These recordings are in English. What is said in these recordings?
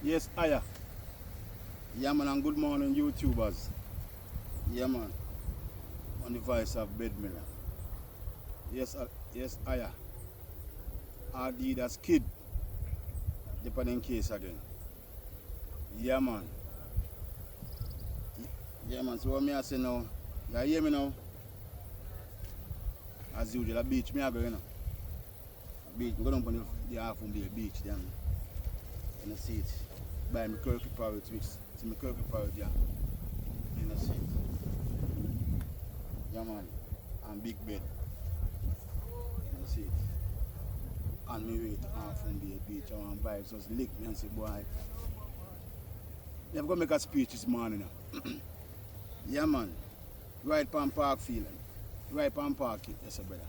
Yes, Aya. Yeah, man, and good morning, YouTubers. Yeah, man, on the voice of Bedmiller. Yes, yes, Aya. I did as kid, depending case again. Yeah, man. Yeah, man, so what me I say now, you hear me now? As usual, a beach, me I go, you know. Beach, go down on the half from the beach, then, you know, see it. Buy me turkey parrot, which, see me turkey parrot, yeah. You know, see it. Yeah, man. And big bed, you know, see it. And me wait half from the beach, I want vibes, just lick me and say, boy, never gonna make a speech this morning. Yeah, man. Right pan park feeling. Right pan park, yes, sir, brother.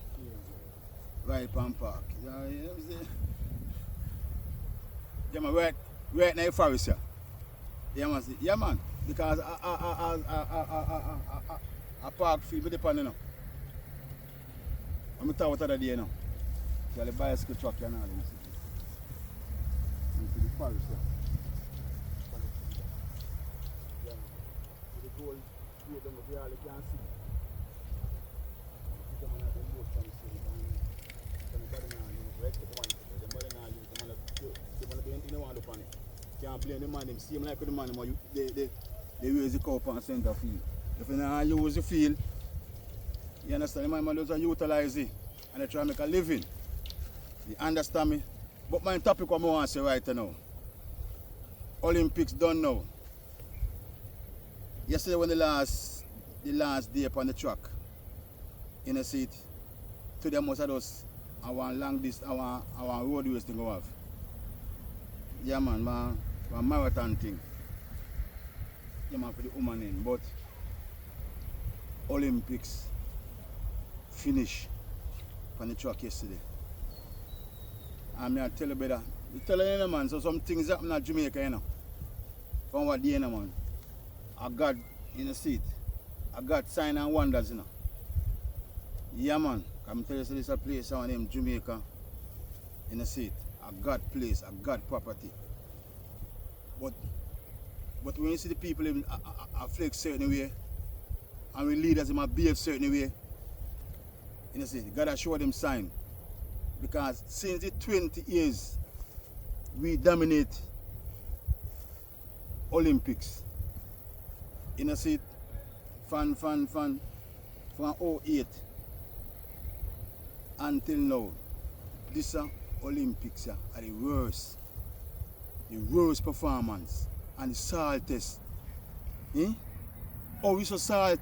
Right pan park. Yeah, yeah, man. Right now, forest, yeah. Yeah, man. Yeah, man. Because a park feel me depend, you know. I'm talking about the day, you know. So the bicycle truck, you know, you see the forest, yeah. Yeah, man. The gold, them we all can see. The man have the most from the city, and somebody now use right to one today. The mother now use the man be anything they want upon it. Can't blame the man, them same like the man, they raise the cow on center field. If you not use the field, you understand, the man just utilize it and they try to make a living. You understand me? But my topic what I want to say right now. Olympics done now. Yesterday when the last day upon the track, in a seat, today most of us I want long distance, I want road race to go have. Yeah, man, my marathon thing. Yeah, man, for the woman in. But Olympics finish on the track yesterday. And I tell you better. You tell you, man, so some things happen in Jamaica, you know. From what day, you know, man. I got in the seat. I got sign and wonders, you know. Yeah, man. I'm telling you, so this is a place I name Jamaica in the seat. I got place, I got property. But when you see the people in a flex certain way, and we leaders in a behave certain way, you know, see, you gotta show them sign. Because since the 20 years, we dominate Olympics. You know, see, from 08 until now, this Olympics are the worst performance and the saltest. Eh? Oh, we saw salt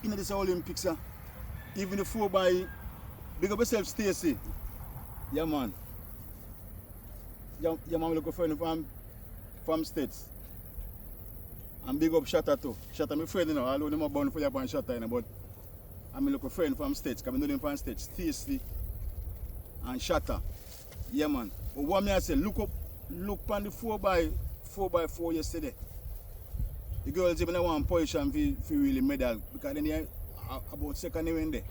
in this Olympics. Even the 4 by big up yourself, Stacy. Yeah, man. Yeah, man, we look for friend from States. And big up Shatter too. Shatter, my friend, you know, although I'm born for Japan Shatter, you know, but I'm a friend from States, because I know them from States. Stacy and Shatter. Yeah, man. But what me I say, look on the 4 by 4 yesterday. The girls even want position for really medal, because then they about second in there.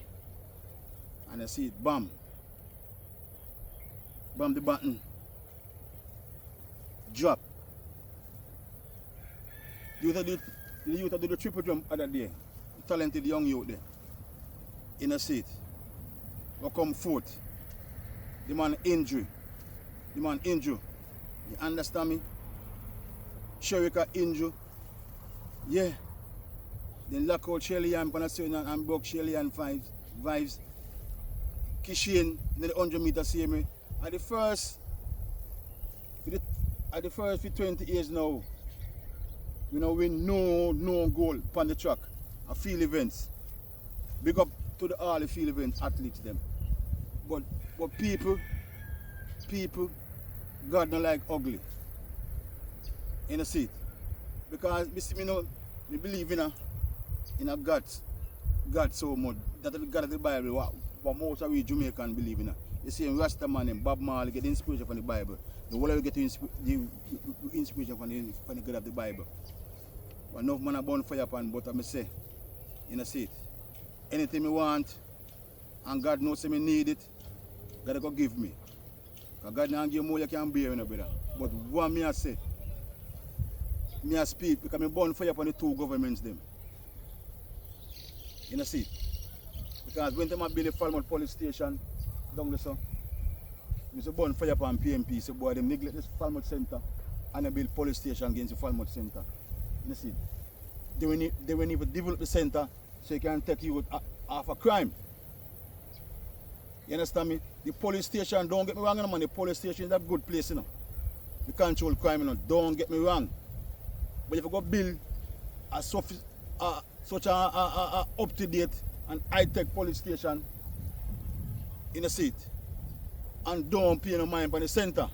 And I see it, bam. Bam the button. Drop. The youth do the triple jump other day. The talented young youth there. In a seat. Will come fourth. The man injury. You understand me? Sherika injury. Yeah. Then lock out Shelly and Panasonic and broke Shelly and vibes. Kishin in the 100 meter see me. At the first for 20 years now, we know we no goal upon the track. A field events. Big up to all the field events athletes them. But people, God don't like ugly. In a seat. Because me know, we believe in a God so much. That the God of the Bible, what most of we Jamaican believe in. You see Rasta man and Bob Marley get inspiration from the Bible. The whole of we get the inspiration from the God of the Bible. But enough man are born fire upon, but I say, in a seat. Anything me want, and God knows me need it, God go give me. Because God not give more you can bear, you know, brother. But what me I say, me a speak because I burn fire upon the two governments them. You know see? Because when they build a Falmouth police station down there, so we say burn fire upon PMP, so boy them neglect this Falmouth Centre and they build police station against the Falmouth Centre. You know see? They will even develop the centre so you can take you off a crime. You understand me? The police station, don't get me wrong, man, the police station is a good place, you know. To control crime, you know. Don't get me wrong. But if you go build such a up-to-date and high-tech police station in a seat and don't pay no mind for the centre.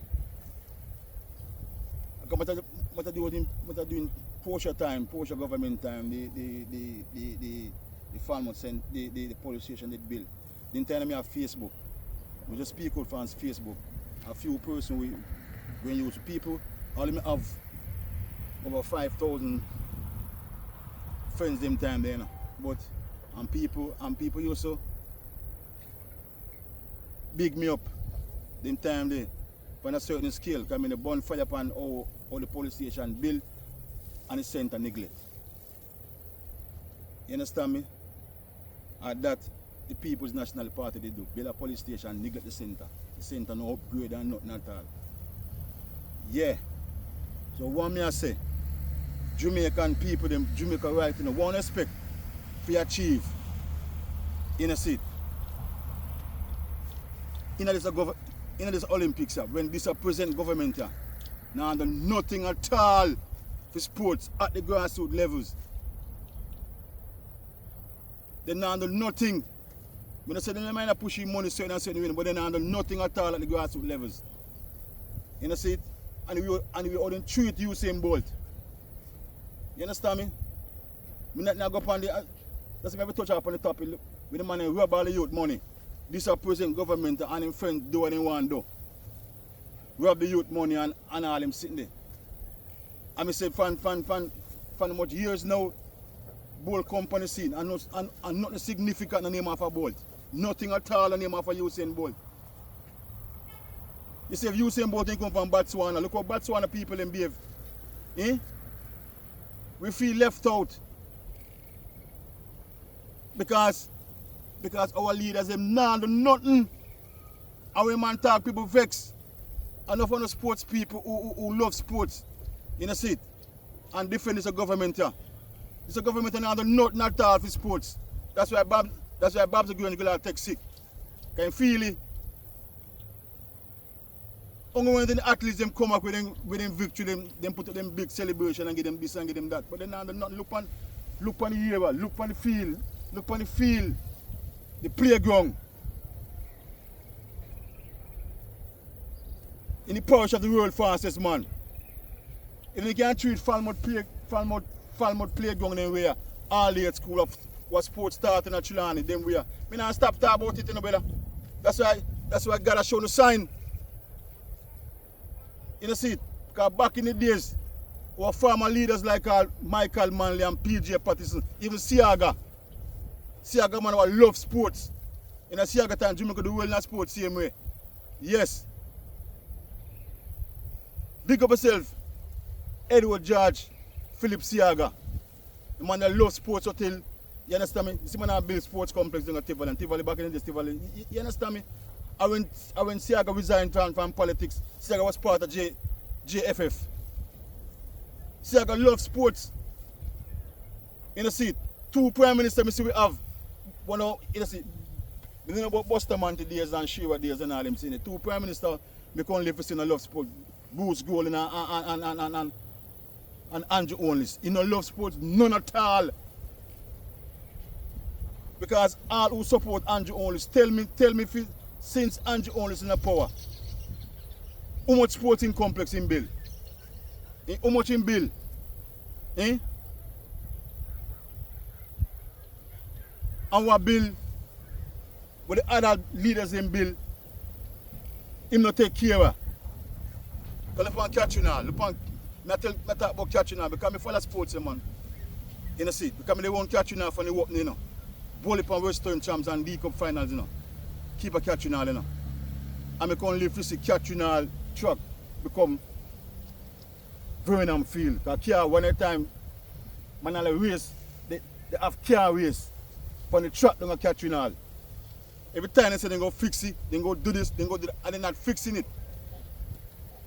What I doing Porsche time, Porsche government time, the Falmouth Center, the police station they build. Then tell me on Facebook. We just speak out fans Facebook. A few persons we use people. All of me have over 5,000 friends them time there, you know. But people used to big me up them time there on a certain scale. Because I mean the bonfire upon all the police station built and the center neglect. You understand me? At that the People's National Party they do. Build a police station, neglect the center. The center no upgrade and nothing at all. Yeah. So what me I say, Jamaican people, them Jamaica right, you know, one expect to achieve in a seat. In this Olympics, when this a present government, now do nothing at all for sports at the grassroots levels. They now do nothing. When I say they might pushing money certain and certain way, but they now do nothing at all at the grassroots levels. You know see it? And we only treat Usain Bolt. You understand me? We not go upon the that's why we touch up on the topic with the man who rob all the youth money. This is present government and him friends do what they want to do. Rob the youth money and all them sitting there. And I say fan much years now, Bolt company scene and nothing significant in the name of a Bolt. Nothing at all in the name of a Usain Bolt. You say if Usain Bolt come from Botswana, look how Botswana people them behave. Eh? We feel left out. Because our leaders them now do nothing. Our man talk people vex. Enough of the sports people who love sports. You know see it? And defend this government here. This government now do nothing at all for sports. That's why Babs are going to take sick. Can you feel it? Only when the athletes them come up with them victory, them put up them big celebration and give them this and give them that. But then now they not look on the area, look on the field, the playground. In the parish of the world fastest man. If they can't treat Falmouth playground anywhere, all the school of what sports starting at Chilani, then we are. Me not stop talking about it, you know, brother. That's why God has shown the sign. You know see it? Because back in the days, our former leaders like Michael Manley and PJ Patterson, even Siaga man who love sports. In a Siaga time, Jamaica do well in sports same way. Yes. Big up yourself, Edward George, Philip Siaga. The man that loves sports hotel. You understand me? This man that build sports complex in Tivoli and Tivoli back in the days, Tivoli. You understand me? I when Siaga resigned from politics, Siaga was part of JFF. Siaga loves sports. You know see, two prime ministers we have. One of you know see, we know about Bustamante days and Shiva days and all them saying it. Two prime ministers we can't live for seeing love sport. Bruce Golding and Andrew Onlys. You know love sports none at all. Because all who support Andrew Onlys, tell me since Andrew Onlys in the power, how much sporting complex in build? How much in build? Eh? And what bill, what the other leaders in bill, him not take care of. Because if I catch you now, I talk about catch you now, because I follow sports, man. You know see, because they won't catch you now from the opening, you know. Bowl upon Western Champs and D Cup finals, you know. Keep a catch you now, you know. And I can live to see catch you now truck become Vernon Field. Because car, one at a time, man, all the race, they have car race on the track down a Catherine Hall. Every time they say they go fix it, they go do this, they go do that, and they're not fixing it.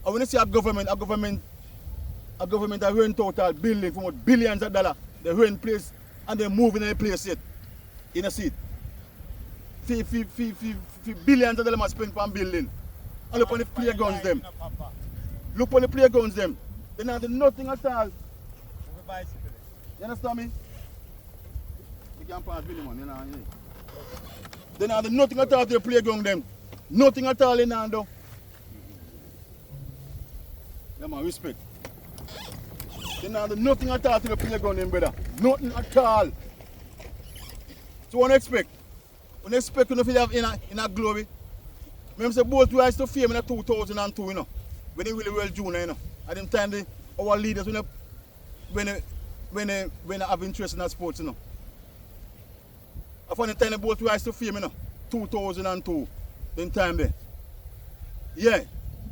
And when you see a government that rent total building for billions of dollars, they rent place and they move in a place yet. You know see it? Billions of dollars must spend on building. And look on the playgrounds them. Look on the playgrounds them. They not do nothing at all. You understand me? You can't pass Billy man, you know. They not do nothing at all to the playground them. Nothing at all in there though. Yeah man, respect. They not do nothing at all to the playground them, brother. Nothing at all. So what do you expect? What do you expect you to have in a glory? Remember say both rise to fame in 2002, you know. When they really well junior, you know. At them time our leaders when they have interest in that sports, you know. I found the time they both rise to fame, you know. 2002. Then time there. Yeah.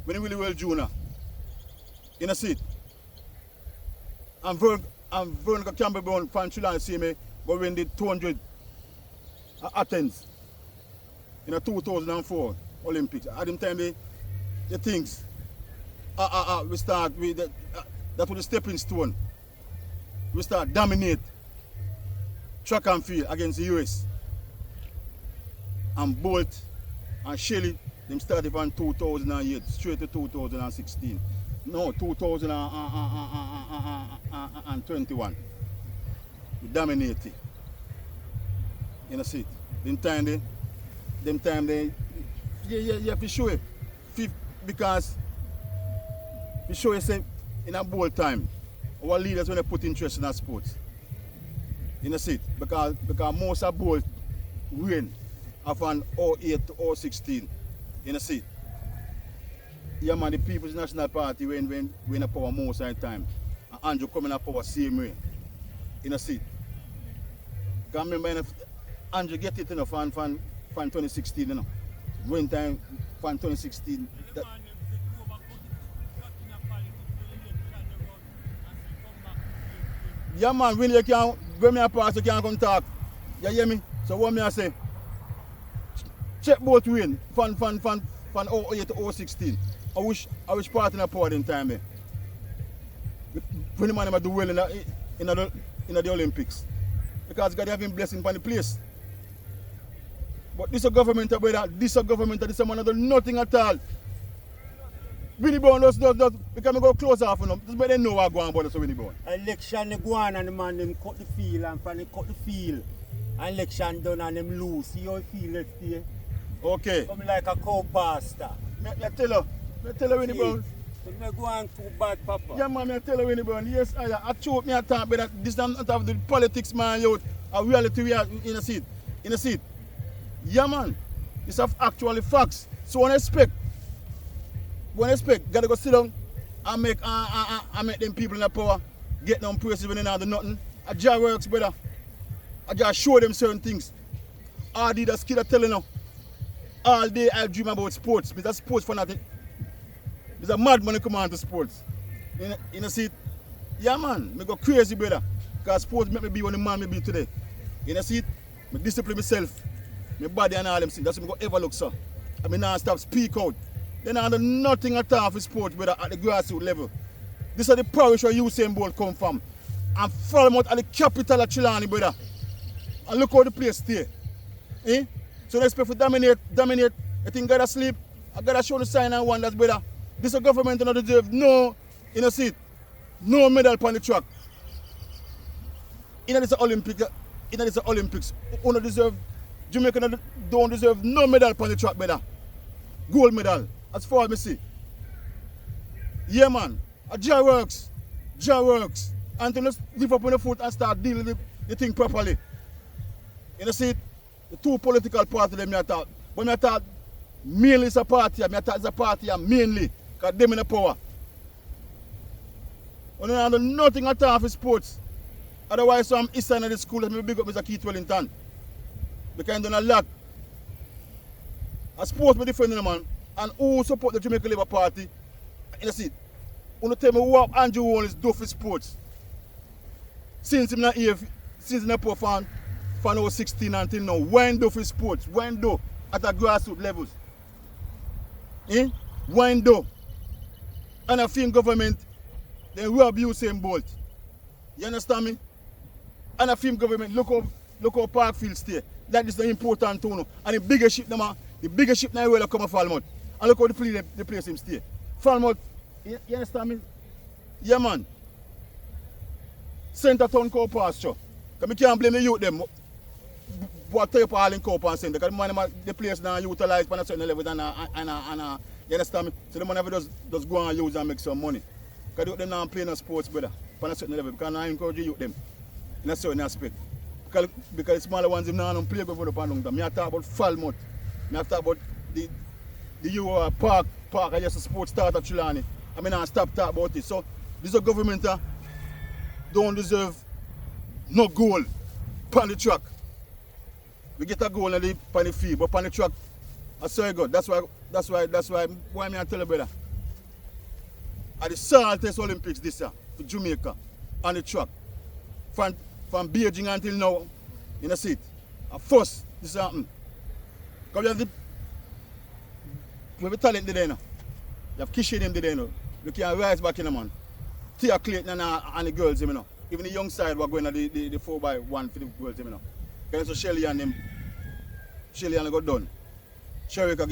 When they really well junior. You know see it. And Veronica Campbell Brown from Chile see me go win the 200 at Athens in 2004 Olympics. At them time the things we start with that was the stepping stone. We start dominate track and field against the US. And Bolt and Shelley them started from 2008 straight to 2016. No, 2021. We dominated. You know, see, them time they, you have to show it. Because we show you, say, in a bold time, our leaders when they put interest in our sports. You know, see, because most of bold win of an 08 to 016. You know, see. Yeah man, the People's National Party when a power most of the time. And Andrew coming up power same way. You know see. Because remember Andrew get it, you know, from 2016, you know. When time from 2016 that, yeah man, when you can when me a pass you can't come talk. You hear me? So what me I say? Check both win from 08 to 016. I wish part in a power in time there. When the man do well in the Olympics. Because God have been blessing from the place. But this a government brother, this a man do nothing at all. Winnie Brown does because we go close off on them. Just but they know what going on about us Winnie Brown. Election they go on and the man them cut the field and from they cut the field. And election done and them lose. See how you feel left there? Okay. Come like a cow pastor. I tell her Winnie Brown. But me go on too bad, Papa. Yeah man, I tell her Winnie Brown. Yes, I choke me a talk but this does not have the politics man youth. A reality we are in a seat. In a seat. Yeah man. This have actually facts. So when I expect, gotta go sit down and make them people in the power get down places when they not do nothing. I just works better. I just show them certain things. All the kid are telling them. All day I dream about sports. Because a sports fanatic. There's a madman come on to sports. You know see it? Yeah man, I go crazy brother. Because sports make me be what the man me be today. You know see it? I discipline myself. My body and all them things. That's what I go ever look so. I mean now stop speak out. Then I do nothing at all for sports brother at the grassroots level. This is the parish where Usain Bolt come from. And follow him out at the capital of Chilani brother. And look how the place stay. Eh? So they expect to dominate. I think God asleep. I gotta show the sign and wonders, brother. This government do not deserve no, you know, seat, no medal on the track. In this Olympics, you deserve, Jamaica don't deserve no medal on the track, brother. Gold medal, as far as I see. Yeah, man. Jah works. And to just lift up on the foot and start dealing with the thing properly. You know, see, the two political parties them I thought. But I thought mainly it's a party, mainly because them in the power. And I do nothing at all for sports. Otherwise, so I'm Eastern of the school, let me big up Mr. Keith Wellington. Because I'm doing a lot. A sports with different man. And who support the Jamaica Labour Party. You know, see, Uno tell me what Andrew Wallace do for sports. Since him not here, since he not pour fan 16 until now. When do for sports? When do at a grassroots levels? When do? And I think government, they will abuse Usain Bolt. You understand me? And I think government, look how Parkfield stay. That is the important to know. And the biggest ship, the biggest ship now will come from Falmouth. And look how the place him stay. Falmouth, you understand me? Yeah, man. Center town cow pasture. Because I can't blame the youth them. What type all in cow pasture center? Because the place now utilized on a certain level and you understand me? So the man ever just go and use and make some money. Because they now play no sports, brother, on a certain level. Because I encourage you them in a certain aspect. Because the smaller ones them now don't play go for the long time. I talk about Falmouth. I talk about the park. I just a sports start at Chilani. I mean I stop talk about it. So this government don't deserve no goal on the track. We get a goal on the field, but on the track, I swear God, that's why me I tell you brother. At the saltest Olympics this year for Jamaica on the track. From Beijing until now, you know see it. At first, this happened. Because we have talent there now. You have Kishi them there now. You can rise back in the man. Tia Clayton and the girls, you know. Even the young side were going to the 4x1 for the girls, you know. Because so Shelly and them, Shelly and got done. Sherry can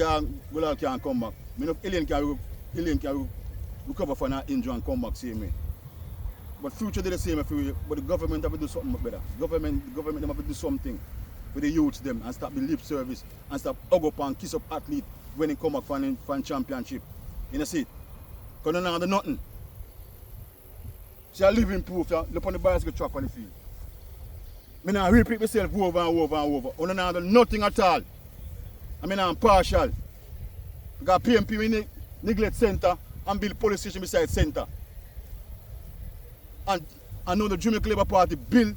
come back. I know Alien can recover from that injury and come back same way. But future did the same for you. But the government have to do something better. Government have to do something for the youths them and stop the lip service and stop hug up and kiss up athlete when they come back from championship. You know see? Because they don't do nothing. See, I live in proof, look on the bicycle track on the field. I now repeat myself over and over and over. I don't do nothing at all. I mean, I'm partial. Because PMP we neglect center and build police station beside center. And I know the Jamaica Labour Party build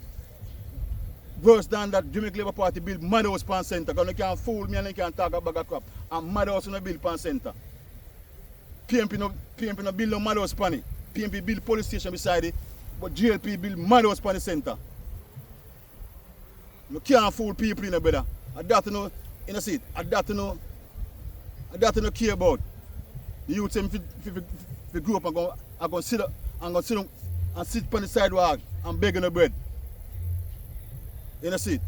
worse than that. Jamaica Labour Party build Madhouse Pan Center. Because they can't fool me and they can't talk about a crap. And Madhouse no build Pan Center. PMP no build no Madhouse Pan. PMP build police station beside it. But GLP build Madhouse Pan Center. You can't fool people in the better. And that you know, in a seat. And that you know care about. The youth them if grow up and go sit and sit on the sidewalk and beg on the bread. In a seat.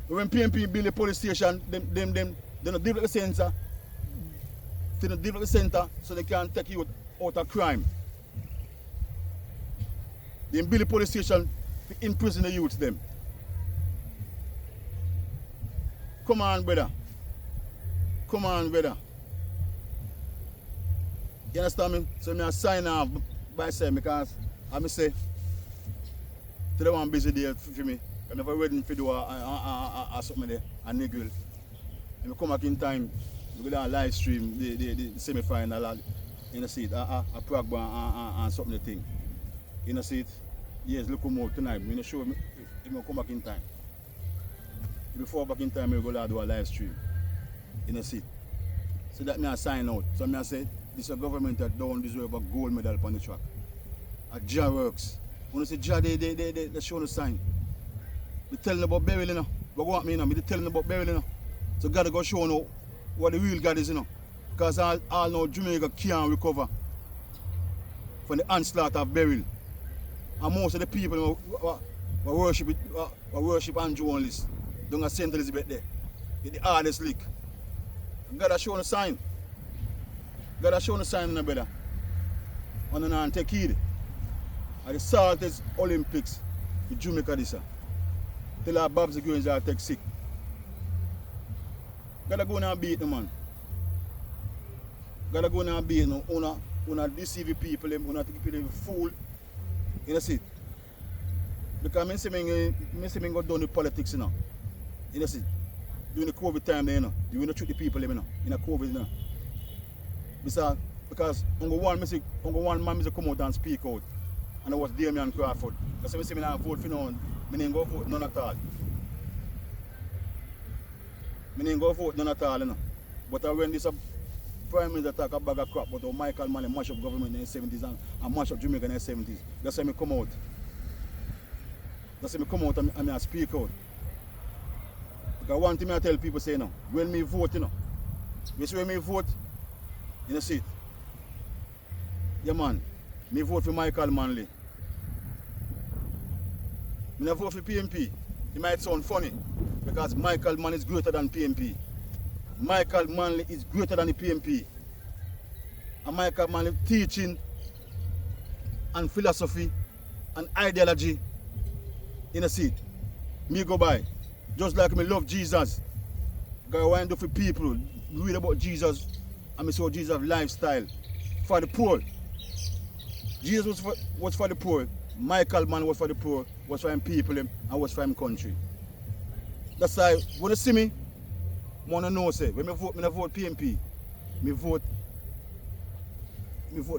When PMP build a police station, they don't develop the center. They don't develop the center so they can take you out of crime. They build a police station to imprison the youths them. Come on, brother. Come on, brother. You understand me? So I sign off by saying because I say today one busy day for me. I never ready to do something there, a niggle. And we come back in time, we go down live stream the semi-final, you know see it, a Prague and something the thing. You know see it? Yes, look more tonight. You know show me if we come back in time. Before back in time, we go down do a live stream. You know see it? So that me I sign out. So me I say this is a government that don't deserve a gold medal on the track. A Jah works. When you say Jah, they show the sign. They telling about burial, you know. What want me, you know? They telling about burial, you know. So God go show you what the real God is, you know. Because all now Jamaica can't recover from the onslaught of burial. And most of the people who worship Andrew Wallace down at St. Elizabeth there. It's the hardest lick. God has shown a sign. God has shown a sign, no brother. And take heed. At the saltest Olympics in Jamaica this year. Till our Babs the girls are take sick. Gotta go and beat them, man. Gotta go and beat them. Una deceive people, una take people fool. You know see? Because I say me go down with politics, you know. You know see? During the COVID time there, you know. You will treat the people, you know. In a COVID, you know. Because one man come out and speak out. And I was Damian Crawford. That's why I say I vote for no one. I didn't go vote none at all. I didn't go vote none at all, you know. But when this Prime Minister talk a bag of crap, but Michael Manley mash up government in the 70s and mash up Jamaica in the 70s. That's why I come out. That's why I come out and I speak out. Because one thing I tell people say, when me vote, you see when me vote, you know, see it. Yeah, man, me vote for Michael Manley. Me not vote for PMP. It might sound funny, because Michael Manley is greater than PMP. Michael Manley is greater than the PMP. And Michael Manley teaching and philosophy and ideology in a seat. Me go by. Just like me love Jesus. Because I want to do for people, read about Jesus and me saw Jesus' lifestyle. For the poor. Jesus was for the poor. Michael Manley was for the poor, was for him people and was for him country. That's why when you see me, I want to know, say, when I vote PMP, I vote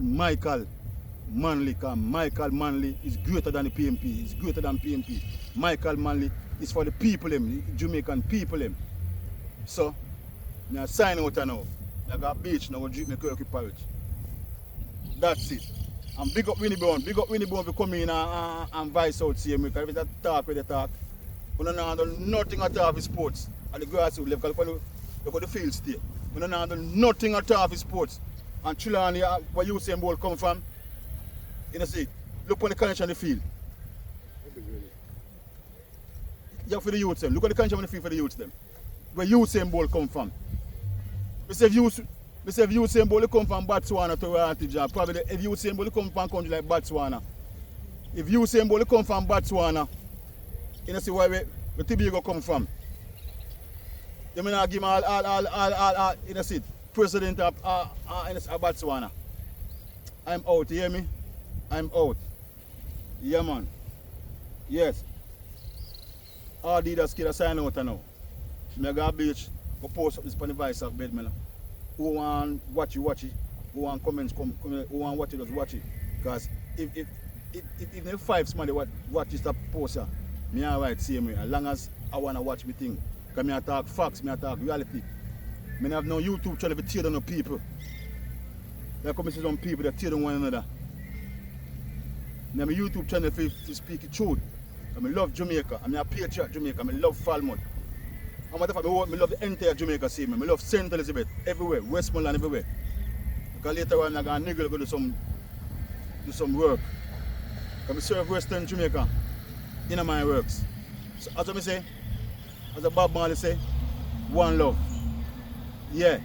Michael Manley, because Michael Manley is greater than the PMP, he's greater than PMP. Michael Manley is for the people, the Jamaican people. So, I sign out now. I got a beach, now I drink my Kirky porridge. That's it. And big up Winnie Brown for coming in and vice out here, because if it's a talk with the talk, we don't handle nothing at all with sports at the grassroots level, because look at the field stay. We don't handle nothing at all with sports. And Chilani, where Usain Bolt come from, you know, see, look on the connection on the field. Yeah, for the youths them. Look at the connection on the field for the youths them. Where Usain Bolt come from. We say if Usain Bolt come from Botswana to Royalty Job, probably if Usain Bolt come from a country like Botswana. If Usain Bolt come from Botswana, you know, see where Tibigo come from. You may not give him all you know, see, president of Botswana. I'm out, you hear me? I'm out. Yeah, man. Yes. All leaders kid sign out now. I go to the beach, go post up this on the vice of bed, man. Who want watch it. Who want comments, who want watch it, just watch it. Because if the 5 somebody watch this post, me alright, same way. As long as I want to watch me thing. Because I talk facts, I talk reality. I have no YouTube channel to tear down the people. There come some people that tear down one another. I have a YouTube channel to speak the truth. I love Jamaica. I'm a patriot Jamaica. I love Falmouth. And what if I love the entire Jamaica scene. I love St. Elizabeth everywhere, Westmoreland everywhere. Because later on I'm going to go do some work. I serve Western Jamaica in my works. So as I say, as a Bob Marley say, one love. Yeah.